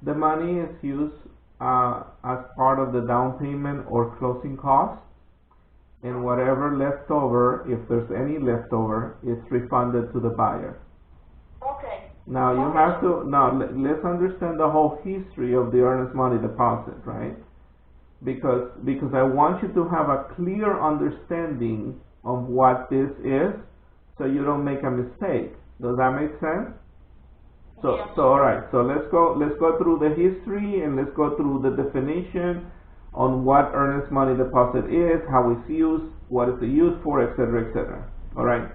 The money is used as part of the down payment or closing costs, and whatever left over, if there's any left over, is refunded to the buyer. Okay. Now you have to, let's understand the whole history of the earnest money deposit, right? Because I want you to have a clear understanding of what this is, so you don't make a mistake. Does that make sense? Yes. So all right. So let's go through the history, and let's go through the definition on what earnest money deposit is, how it's used, what it's used for, etc., etc. All right.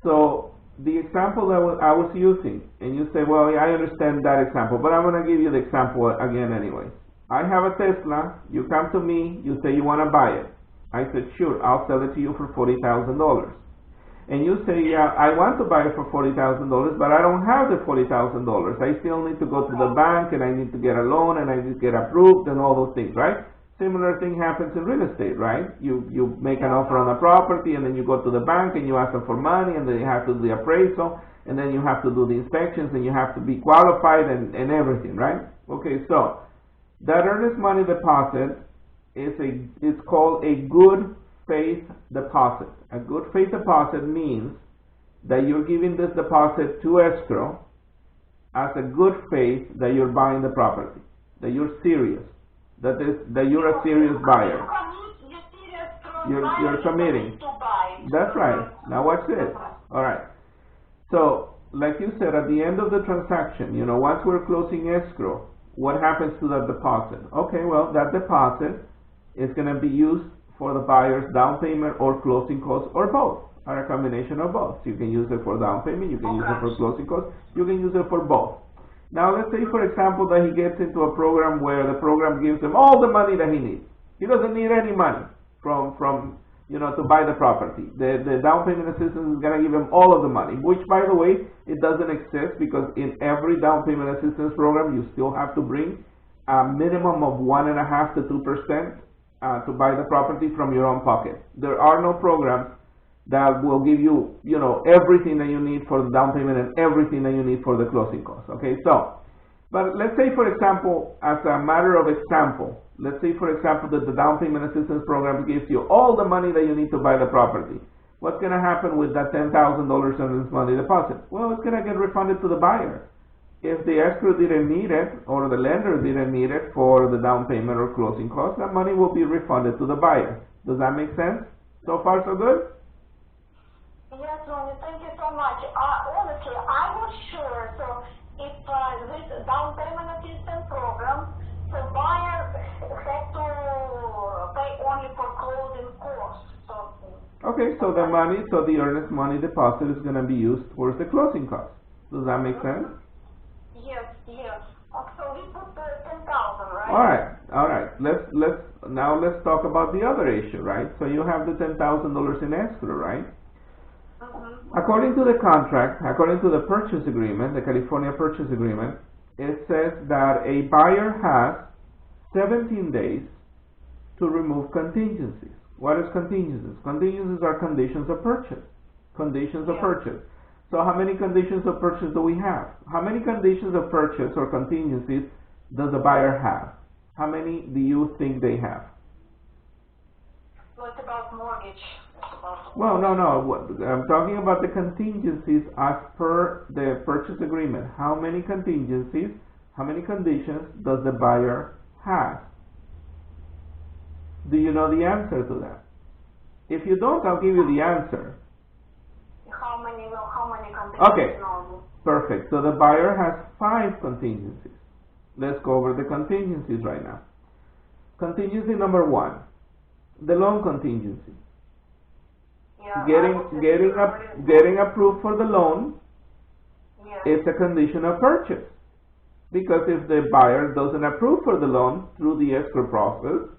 So the example that I was using, and you say, well, yeah, I understand that example, but I'm going to give you the example again anyway. I have a Tesla. You come to me. You say you want to buy it. I said, sure, I'll sell it to you for $40,000. And you say, yeah, I want to buy it for $40,000, but I don't have the $40,000. I still need to go to the bank, and I need to get a loan, and I need to get approved, and all those things, right? Similar thing happens in real estate, right? You make an offer on a property, and then you go to the bank, and you ask them for money, and then you have to do the appraisal, and then you have to do the inspections, and you have to be qualified, and everything, right? Okay, so that earnest money deposit it's called a good faith deposit. A good faith deposit means that you're giving this deposit to escrow as a good faith that you're buying the property, that you're serious, that you're a serious buyer. You're committing. That's right. Now watch this. All right. So, like you said, at the end of the transaction, once we're closing escrow, what happens to that deposit? Okay, well, that deposit is going to be used for the buyer's down payment or closing costs, or both, or a combination of both. You can use it for down payment, you can use it for closing costs, you can use it for both. Now, let's say, for example, that he gets into a program where the program gives him all the money that he needs. He doesn't need any money from to buy the property. The down payment assistance is going to give him all of the money, which, by the way, it doesn't exist, because in every down payment assistance program, you still have to bring a minimum of 1.5 to 2% to buy the property from your own pocket. There are no programs that will give you, everything that you need for the down payment and everything that you need for the closing costs. Okay, so, but let's say, for example, as a matter of example, let's say, for example, that the down payment assistance program gives you all the money that you need to buy the property. What's going to happen with that $10,000 in this money deposit? Well, it's going to get refunded to the buyer. If the escrow didn't need it, or the lender didn't need it for the down payment or closing costs, that money will be refunded to the buyer. Does that make sense? So far, so good? Yes, Ronnie, thank you so much. Honestly, I was sure, so if this down payment assistance program, the buyer had to pay only for closing costs. Okay, so the earnest money deposit is going to be used towards the closing costs. Does that make sense? Yes. So we put the 10,000, right? All right. Let's talk about the other issue, right? So you have the $10,000 in escrow, right? According to the contract, according to the purchase agreement, the California purchase agreement, it says that a buyer has 17 days to remove contingencies. What is contingencies? Contingencies are conditions of purchase. Conditions of purchase. So how many conditions of purchase do we have? How many conditions of purchase or contingencies does the buyer have? How many do you think they have? What about mortgage? Well, no. I'm talking about the contingencies as per the purchase agreement. How many contingencies, how many conditions does the buyer have? Do you know the answer to that? If you don't, I'll give you the answer. How many conditions? Okay, perfect. So the buyer has 5 contingencies. Let's go over the contingencies right now. Contingency number 1, the loan contingency. Getting approved for the loan is a condition of purchase. Because if the buyer doesn't approve for the loan through the escrow process,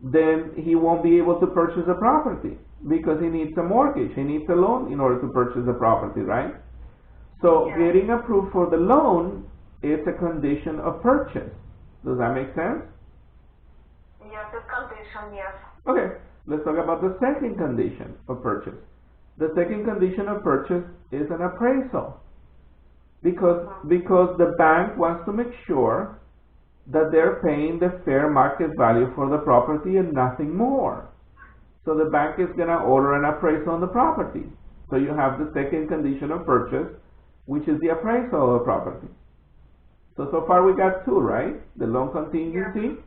then he won't be able to purchase the property, because he needs a mortgage, he needs a loan in order to purchase the property, right? So getting approved for the loan is a condition of purchase. Does that make sense? Yes, it's condition, yes. Okay, let's talk about the second condition of purchase. The second condition of purchase is an appraisal. Because the bank wants to make sure that they're paying the fair market value for the property and nothing more. So the bank is going to order an appraisal on the property. So you have the second condition of purchase, which is the appraisal of the property. So far we got two, right? The loan contingency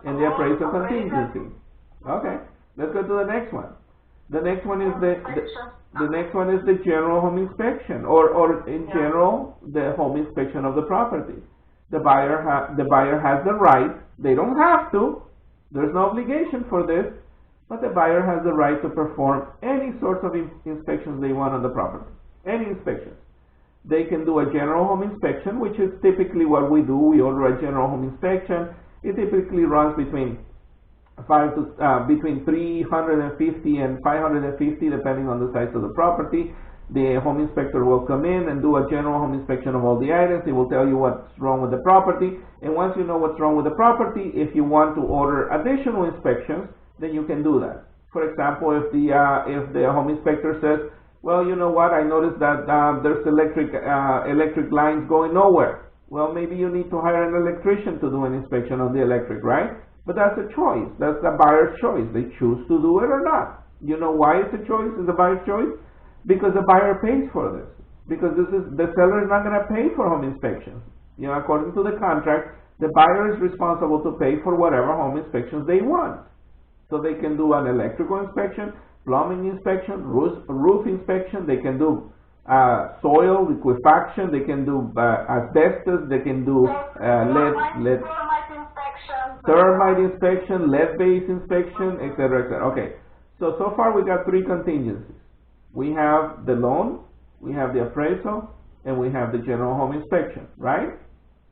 and the appraisal contingency. Okay, let's go to the next one. The next one is the next one is the general home inspection, or in general, the home inspection of the property. The buyer has the right. They don't have to. There's no obligation for this, but the buyer has the right to perform any sorts of inspections they want on the property. Any inspections. They can do a general home inspection, which is typically what we do. We order a general home inspection. It typically runs between 350 and 550, depending on the size of the property. The home inspector will come in and do a general home inspection of all the items. He will tell you what's wrong with the property. And once you know what's wrong with the property, if you want to order additional inspections, then you can do that. For example, if the home inspector says, well, you know what, I noticed that there's electric lines going nowhere. Well, maybe you need to hire an electrician to do an inspection on the electric, right? But that's a choice. That's the buyer's choice. They choose to do it or not. You know why it's a choice? It's the buyer's choice? Because the buyer pays for this. Because the seller is not going to pay for home inspections. You know, according to the contract, the buyer is responsible to pay for whatever home inspections they want. So they can do an electrical inspection, plumbing inspection, roof inspection. They can do soil liquefaction. They can do asbestos. They can do termite inspection, lead-based inspection, etc., etc. Okay. So far we got three contingencies. We have the loan, we have the appraisal, and we have the general home inspection, right?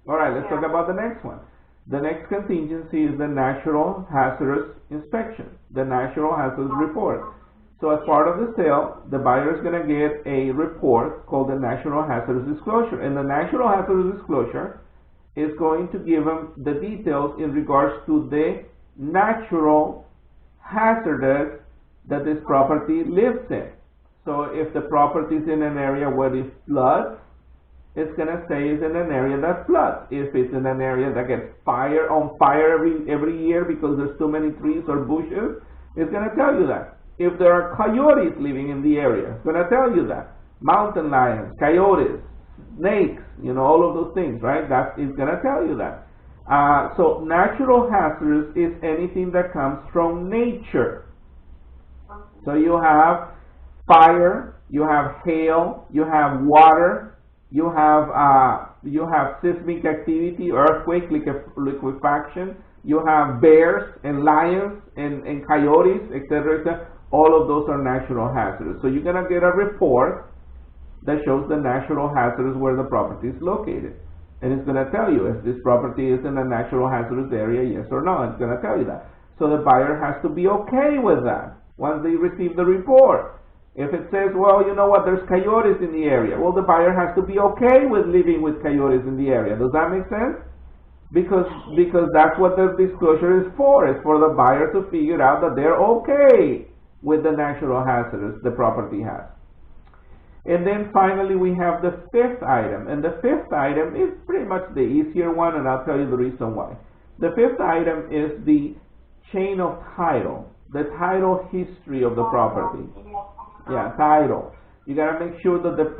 All right, let's talk about the next one. The next contingency is the natural hazardous inspection, the natural hazardous report. So as part of the sale, the buyer is going to get a report called the natural hazardous disclosure. And the natural hazardous disclosure is going to give them the details in regards to the natural hazardous that this property lives in. So if the property is in an area where it floods, it's going to say it's in an area that floods. If it's in an area that gets on fire every year because there's too many trees or bushes, it's going to tell you that. If there are coyotes living in the area, it's going to tell you that. Mountain lions, coyotes, snakes, you know, all of those things, right? That is going to tell you that. So natural hazards is anything that comes from nature. So you have fire, you have hail, you have water, you have seismic activity, earthquake, liquefaction, you have bears and lions and coyotes, etc., etc. All of those are natural hazards. So you're going to get a report that shows the natural hazards where the property is located. And it's going to tell you if this property is in a natural hazardous area, yes or no. It's going to tell you that. So the buyer has to be okay with that once they receive the report. If it says, well, you know what, there's coyotes in the area, well, the buyer has to be okay with living with coyotes in the area. Does that make sense? Because that's what the disclosure is for. It's for the buyer to figure out that they're okay with the natural hazards the property has. And then finally we have the fifth item. And the fifth item is pretty much the easier one, and I'll tell you the reason why. The fifth item is the chain of title, the title history of the property. Yeah, title. You gotta make sure that the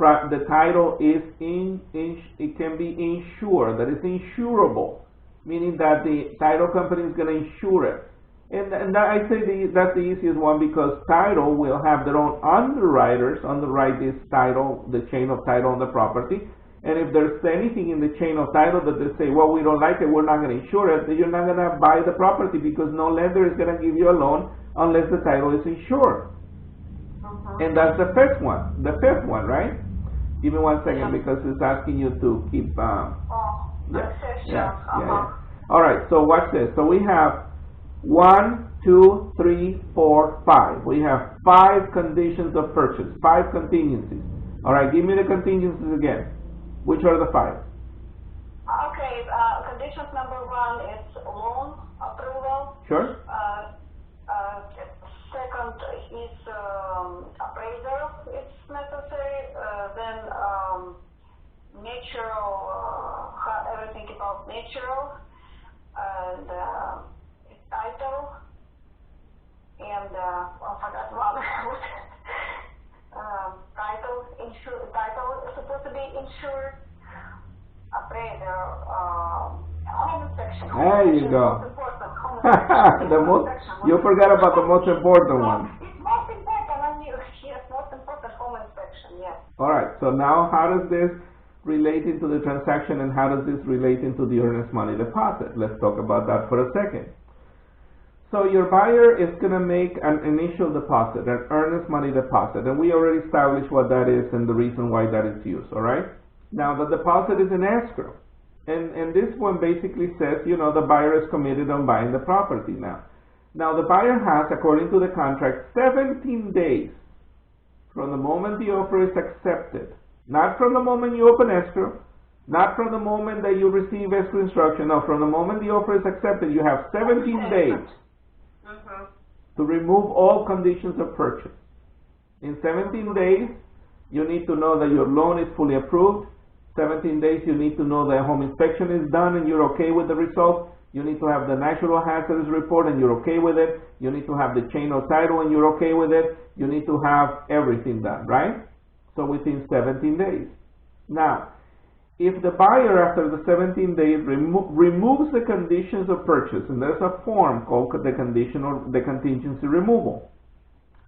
title is it can be insured, that it's insurable, meaning that the title company is gonna insure it. And I say that's the easiest one because title will have their own underwriters underwrite this title, the chain of title on the property. And if there's anything in the chain of title that they say, well, we don't like it, we're not going to insure it, then you're not going to buy the property because no lender is going to give you a loan unless the title is insured. And that's the fifth one, right? Give me 1 second because it's asking you to keep. All right, so watch this. So we have 1, 2, 3, 4, 5. We have 5 conditions of purchase, 5 contingencies. All right, give me the contingencies again. Which are the 5? Okay, conditions number 1 is loan approval. Sure. Second is appraisal, it's necessary. Then natural, everything about natural, and title, and I forgot one. Title is supposed to be insured. Appraiser, home inspection. There you go. You forgot about the most important one. It's most important, yes, most important, home inspection, yes. Alright, so now how does this relate into the transaction and how does this relate into the earnest money deposit? Let's talk about that for a second. So your buyer is going to make an initial deposit, an earnest money deposit, and we already established what that is and the reason why that is used, alright? Now the deposit is an escrow, and this one basically says, you know, the buyer is committed on buying the property now. Now the buyer has, according to the contract, 17 days from the moment the offer is accepted, not from the moment you open escrow, not from the moment that you receive escrow instruction, no, from the moment the offer is accepted, you have 17 days to remove all conditions of purchase. In 17 days, you need to know that your loan is fully approved. 17 days, you need to know that home inspection is done and you're okay with the results. You need to have the natural hazards report and you're okay with it. You need to have the chain of title and you're okay with it. You need to have everything done, right? So within 17 days. Now, if the buyer after the 17 days removes the conditions of purchase, and there's a form called the contingency removal.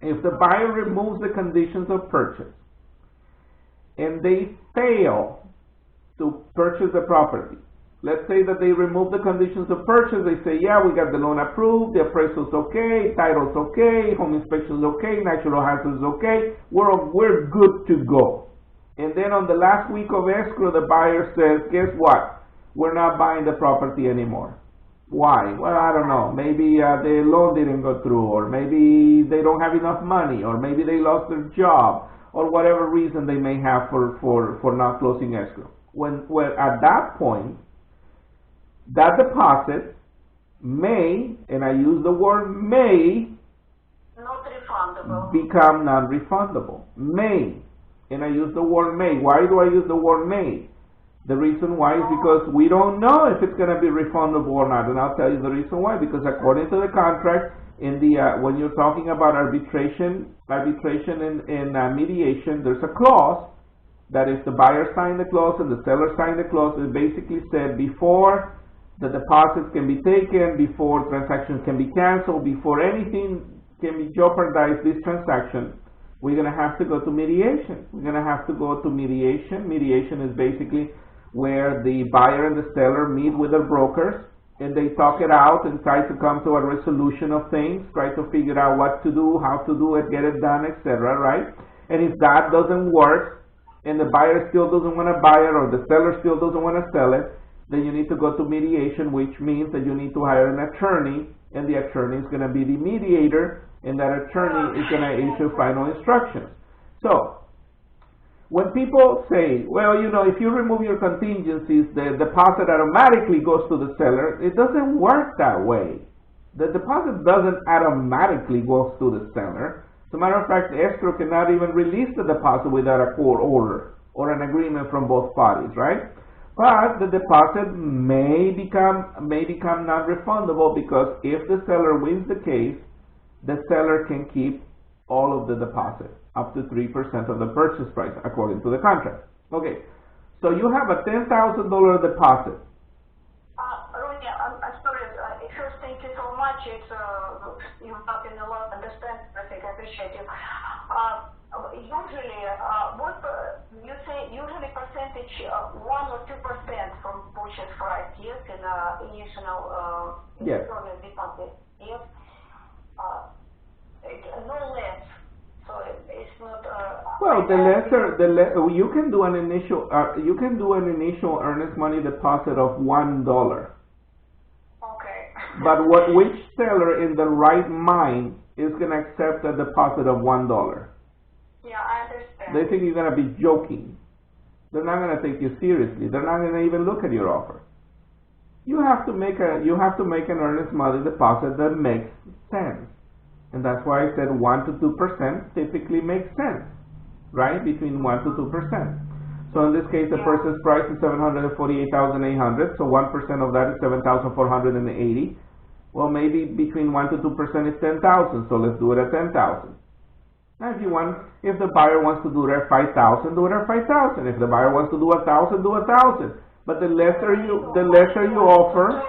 If the buyer removes the conditions of purchase and they fail to purchase the property, let's say that they remove the conditions of purchase, they say, yeah, we got the loan approved, the appraisal's okay, title's okay, home inspection's okay, natural hazard's okay, we're good to go. And then on the last week of escrow, the buyer says, guess what? We're not buying the property anymore. Why? Well, I don't know. Maybe the loan didn't go through, or maybe they don't have enough money, or maybe they lost their job, or whatever reason they may have for not closing escrow. When at that point, that deposit may, and I use the word may, not refundable, become non-refundable. May. And I use the word may. Why do I use the word may? The reason why is because we don't know if it's going to be refundable or not. And I'll tell you the reason why. Because according to the contract, in the when you're talking about arbitration and mediation, there's a clause that if the buyer signed the clause and the seller signed the clause, it basically said before the deposits can be taken, before transactions can be canceled, before anything can be jeopardized this transaction, we're going to have to go to mediation. We're going to have to go to mediation. Mediation is basically where the buyer and the seller meet with their brokers and they talk it out and try to come to a resolution of things, try to figure out what to do, how to do it, get it done, etc., right? And if that doesn't work and the buyer still doesn't want to buy it or the seller still doesn't want to sell it, then you need to go to mediation, which means that you need to hire an attorney, and the attorney is going to be the mediator, and that attorney is going to issue final instructions. So, when people say, well, you know, if you remove your contingencies, the deposit automatically goes to the seller, it doesn't work that way. The deposit doesn't automatically go to the seller. As a matter of fact, the escrow cannot even release the deposit without a court order or an agreement from both parties, right? But the deposit may become non-refundable because if the seller wins the case, the seller can keep all of the deposit, up to 3% of the purchase price, according to the contract. Okay, so you have a $10,000 deposit. Ronnie, I'm sorry. First, thank you so much. It's you've gotten a lot. Understand? I think I appreciate you. Usually, what you say? Usually, percentage 1 or 2% from purchase price. Yes, in initial yes. Deposit. Yes. No less, so it's not. Well, you can do an initial earnest money deposit of $1. Okay. But which seller in the right mind is going to accept a deposit of $1? Yeah, I understand. They think you're going to be joking. They're not going to take you seriously. They're not going to even look at your offer. You have to make an earnest money deposit that makes sense. And that's why I said 1 to 2% typically makes sense, right? Between 1 to 2%. So in this case, the person's price is 748,800. So 1% of that is 7,480. Well, maybe between 1 to 2% is 10,000. So let's do it at 10,000. Now, if the buyer wants to do it at 5,000, do it at 5,000. If the buyer wants to do 1,000, do 1,000. But the lesser you offer,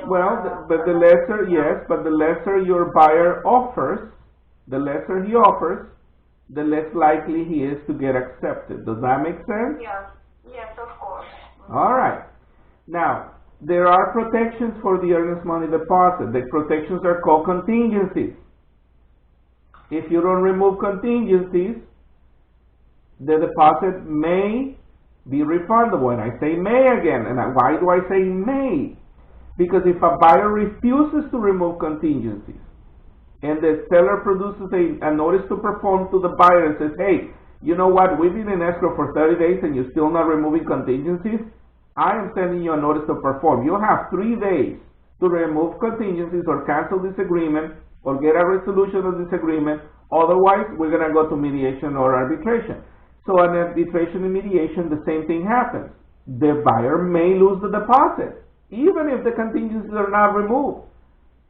well, but the lesser, yes, but the lesser your buyer offers, the lesser he offers, the less likely he is to get accepted. Does that make sense? Yes, of course. All right. Now, there are protections for the earnest money deposit. The protections are called contingencies. If you don't remove contingencies, the deposit may be refundable. And I say may again. And why do I say may? Because if a buyer refuses to remove contingencies, and the seller produces a notice to perform to the buyer and says, hey, you know what, we've been in escrow for 30 days and you're still not removing contingencies, I am sending you a notice to perform. You have 3 days to remove contingencies or cancel this agreement or get a resolution of this agreement. Otherwise, we're going to go to mediation or arbitration. So in arbitration and mediation, the same thing happens. The buyer may lose the deposit, even if the contingencies are not removed.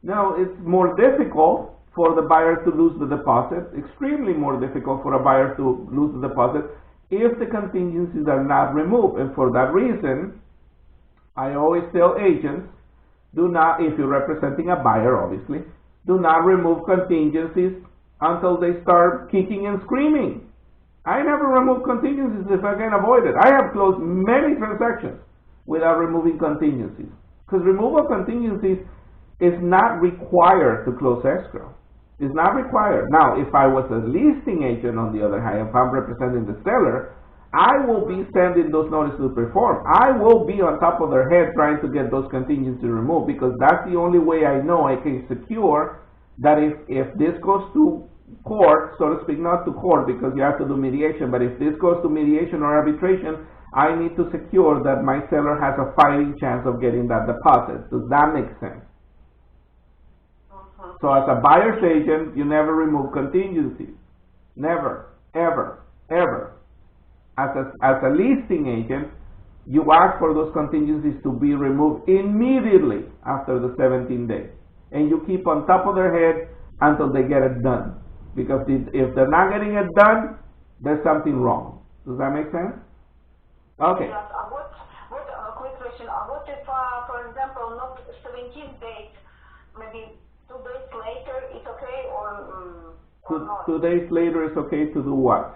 Now, it's more difficult for the buyer to lose the deposit, extremely more difficult for a buyer to lose the deposit if the contingencies are not removed. And for that reason, I always tell agents, do not, if you're representing a buyer, obviously, do not remove contingencies until they start kicking and screaming. I never remove contingencies if I can avoid it. I have closed many transactions without removing contingencies. Because removal of contingencies is not required to close escrow. It's not required. Now, if I was a listing agent, on the other hand, if I'm representing the seller, I will be sending those notices to perform. I will be on top of their head trying to get those contingencies removed, because that's the only way I know I can secure that if this goes to court, so to speak, not to court because you have to do mediation, but if this goes to mediation or arbitration, I need to secure that my seller has a fighting chance of getting that deposit. Does that make sense? So as a buyer's agent, you never remove contingencies. Never, ever, ever. As a listing agent, you ask for those contingencies to be removed immediately after the 17 days. And you keep on top of their head until they get it done. Because if they're not getting it done, there's something wrong. Does that make sense? Okay. Yes. Quick question. What if, for example, not 17 days, maybe 2 days later, it's okay, or not? 2 days later, it's okay to do what?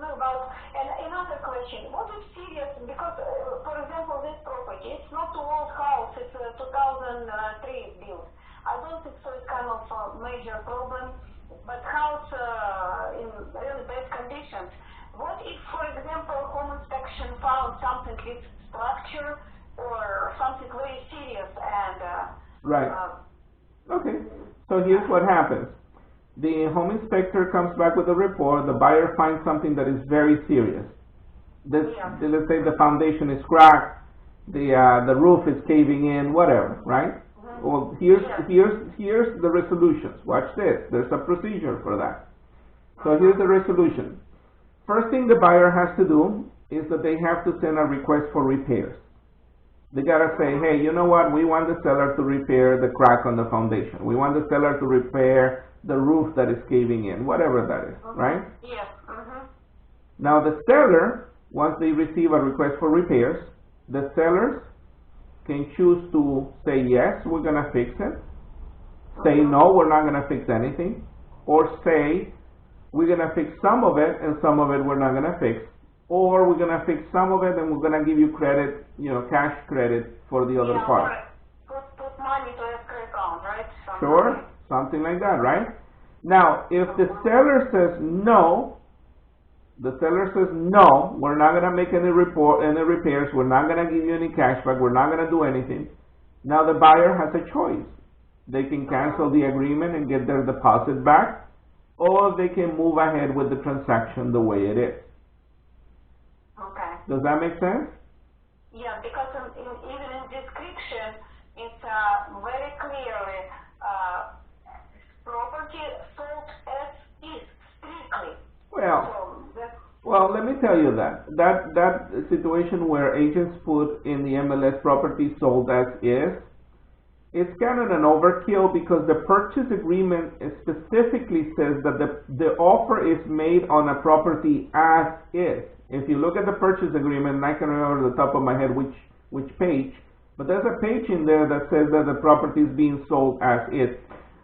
No, and another question. What if serious, because, for example, this property, it's not too old house, it's 2003 built. I don't think so it's kind of a major problem, but house in really bad conditions. What if, for example, home inspection found something with structure or something very serious and... right. Okay. So here's what happens. The home inspector comes back with a report. The buyer finds something that is very serious. Let's say the foundation is cracked, the roof is caving in, whatever, right? Well, here's the resolutions. Watch this. There's a procedure for that. So here's the resolution. First thing the buyer has to do is that they have to send a request for repairs. They gotta say, hey, you know what? We want the seller to repair the crack on the foundation. We want the seller to repair the roof that is caving in, whatever that is, right? Yes. Now the seller, once they receive a request for repairs, the sellers can choose to say, yes, we're going to fix it, say, no, we're not going to fix anything, or say, we're going to fix some of it and some of it we're not going to fix, or we're going to fix some of it and we're going to give you credit, cash credit for the other part. Put money to escrow account, right? Sure, something like that, right? Now, if the seller says no, we're not going to make any repairs, we're not going to give you any cash back, we're not going to do anything. Now the buyer has a choice. They can cancel the agreement and get their deposit back, or they can move ahead with the transaction the way it is. Okay. Does that make sense? Yeah, because even in description, it's very clearly property sold as is, strictly. Well, so that's Well, let me tell you that situation where agents put in the MLS property sold as is, it's kind of an overkill because the purchase agreement specifically says that the offer is made on a property as is. If you look at the purchase agreement, and I can remember the top of my head which page, but there's a page in there that says that the property is being sold as is.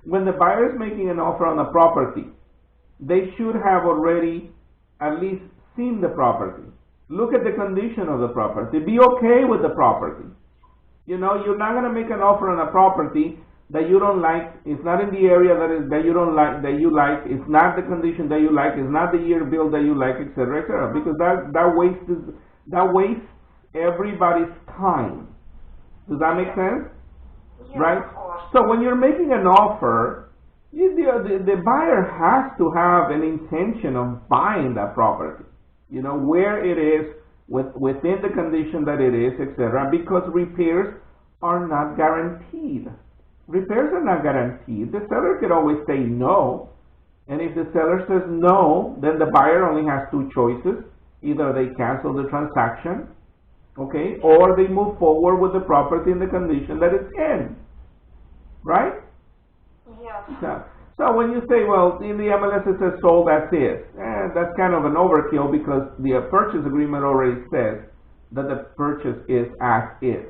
When the buyer is making an offer on a property, they should have already at least seen the property. Look at the condition of the property. Be okay with the property. You know, you're not going to make an offer on a property that you don't like. It's not in the area that you don't like, that you like. It's not the condition that you like. It's not the year build that you like, etc., etc. Because that wastes everybody's time. Does that make sense? Yeah, right? So when you're making an offer, the buyer has to have an intention of buying that property. You know, where it is, within the condition that it is, etc. Because repairs are not guaranteed. Repairs are not guaranteed. The seller could always say no. And if the seller says no, then the buyer only has two choices. Either they cancel the transaction, okay, or they move forward with the property in the condition that it's in. Right? Yes. So when you say, well, in the MLS it says sold as is, that's kind of an overkill because the purchase agreement already says that the purchase is as is.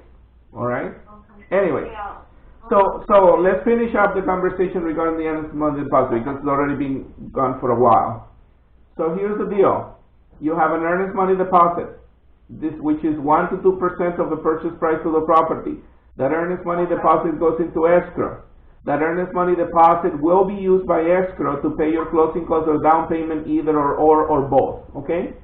All right? Okay. Anyway, Yeah. so let's finish up the conversation regarding the earnest money deposit because it's already been gone for a while. So here's the deal. You have an earnest money deposit, which is 1 to 2% of the purchase price of the property. That earnest money deposit goes into escrow. That earnest money deposit will be used by escrow to pay your closing costs or down payment, either or both, okay?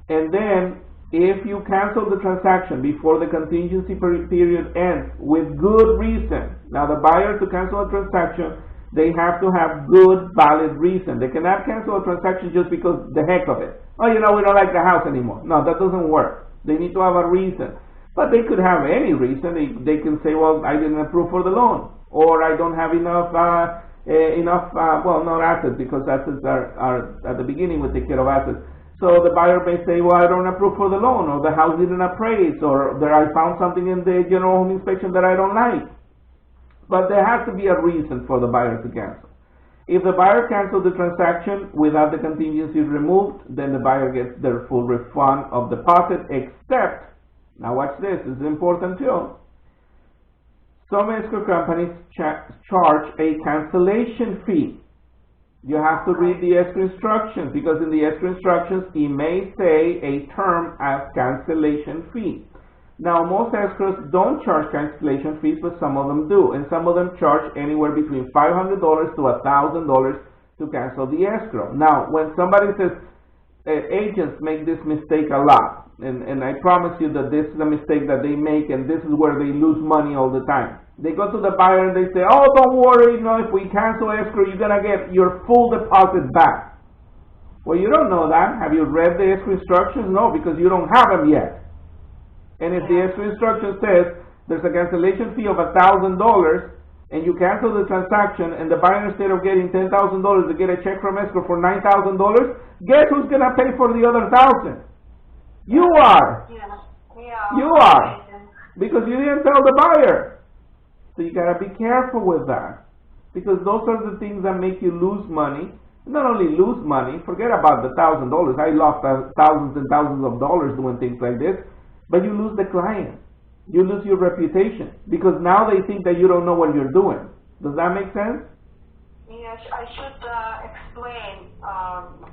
And then, if you cancel the transaction before the contingency period ends with good reason, now the buyer to cancel a transaction, they have to have good, valid reason. They cannot cancel a transaction just because the heck of it. Oh, you know, we don't like the house anymore. No, that doesn't work. They need to have a reason. But they could have any reason. They can say, well, I didn't approve for the loan. Or I don't have enough, well, not assets, because assets are at the beginning we take care of assets. So the buyer may say, well, I don't approve for the loan, or the house didn't appraise, or I found something in the general home inspection that I don't like. But there has to be a reason for the buyer to cancel. If the buyer cancels the transaction without the contingency removed, then the buyer gets their full refund of deposit, except, now watch this, this is important too. Some escrow companies charge a cancellation fee. You have to read the escrow instructions, because in the escrow instructions it may say a term as cancellation fee. Now most escrows don't charge cancellation fees, but some of them do, and some of them charge anywhere between $500 to $1,000 to cancel the escrow. Now when somebody says, agents make this mistake a lot, and I promise you that this is a mistake that they make, and this is where they lose money all the time. They go to the buyer and they say, oh, don't worry, you know, if we cancel escrow, you're going to get your full deposit back. Well, you don't know that. Have you read the escrow instructions? No, because you don't have them yet. And if the escrow instruction says there's a cancellation fee of $1,000, and you cancel the transaction, and the buyer, instead of getting $10,000, to get a check from escrow for $9,000, guess who's going to pay for the other $1,000? You are. Yeah. You are. Because you didn't tell the buyer. So you gotta be careful with that. Because those are the things that make you lose money. Not only lose money, forget about the $1,000. I lost thousands and thousands of dollars doing things like this. But you lose the client. You lose your reputation. Because now they think that you don't know what you're doing. Does that make sense? Yes, I should explain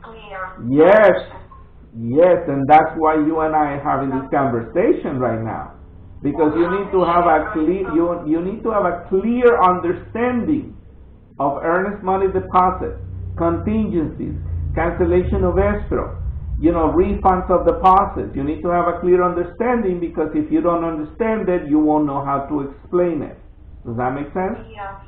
clear. Yes. Yes, and that's why you and I are having this conversation right now. Because you need to have a clear, you need to have a clear understanding of earnest money deposit, contingencies, cancellation of escrow, you know, refunds of deposits. You need to have a clear understanding, because if you don't understand it, you won't know how to explain it. Does that make sense? Yeah.